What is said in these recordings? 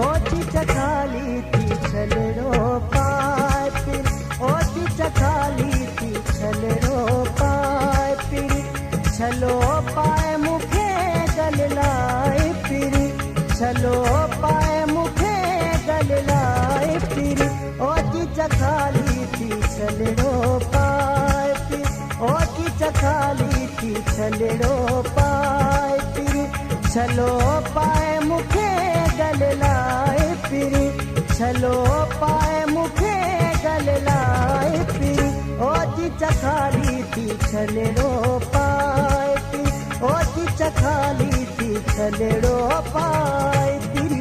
ओ चिचखाली थी छलड़ो पाए फिर ओ चिचखाली थी छलड़ो पाए फिर छलो पाए मुखे गल लाए फिर छलो पाए मुखे गल लाए फिर ओ चिचखाली थी छलड़ो पाए फिर ओ चिचखाली थी छलड़ो पाए फिर छलो पाए मुखे गल लाए फिर छलो पाए मुखे गल लाए फिर ओ चिचखाली थी छलड़ो पाए फिर ओ चिचखाली थी छलड़ो पाए फिर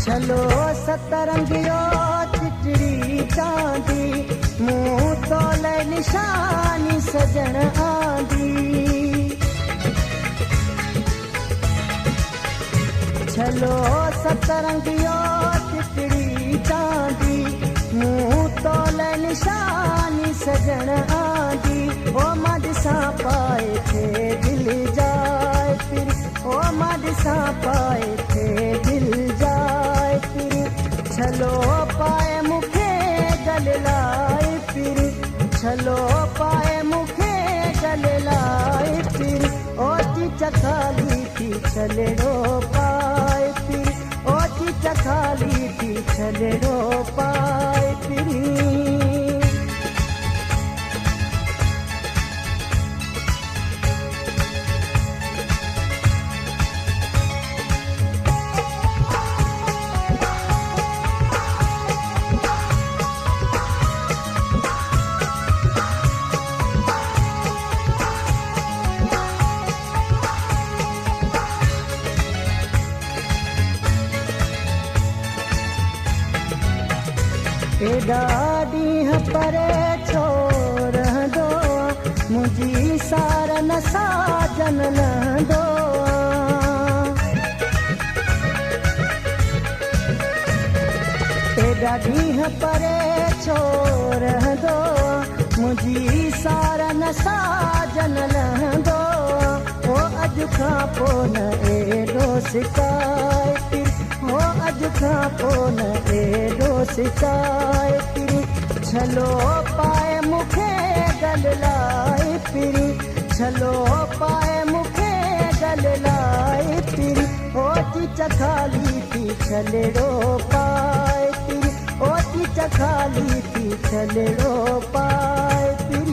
छलो सतरंगियो चिटड़ी चांदी मुंह तोले निशानी सजन आंदी छलो सतरंगियो चिटड़ी चांदी मुंह तोले निशानी सजन आंदी ओ मदसा पाए थे दिल जाए फिर ओ मदसा पाए थे दिल जाए फिर छलो पाए मुखे गल लाए फिर छलो पाए मुखे गल लाए फिर ओ चिचखाली थी छलड़ो पाए फिर ओ चिचखाली थी छलड़ो पाए फिर एॾा ॾींहं परे छो रहंदो मुंहिंजी सार न साजन लहंदो एॾा ॾींहं परे छो रहंदो मुंहिंजी सार न साजन लहंदो ओ अॼु खां पोइ न एॾो शिकाए फिर ओ अॼु खां पोइ न एॾो शिकाए फिर छलो पाए मुखे गल लाए फिर छलो पाए मुखे गल लाए फिर ओ चिचखाली थी छलड़ो पाए फिर ओ चिचखाली थी छलड़ो पाए फिर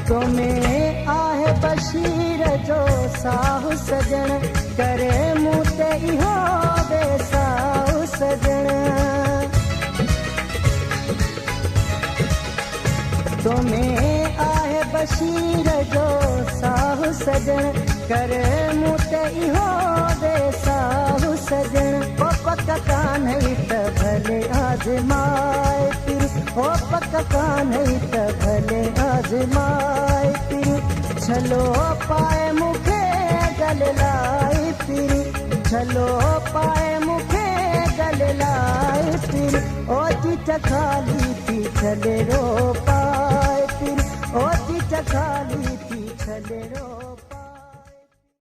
तुम्हें आहे बशीर जो साहु सजन करे मूं ते इहो बेसाहु सजन तुम्हें आहे बशीर जो साहु सजन करे मूं ते इहो बेसाहु सजन ओ पक कान्हई त भले आज़माए फिर ओ पक कान्हई त भले आज़माए फिर छलो पाए मुखे गल लाए फिर छलो पाए मुखे गल लाए फिर ओ चिचखाली थी छलड़ो पाए फिर ओ चिचखाली थी छलड़ो पाए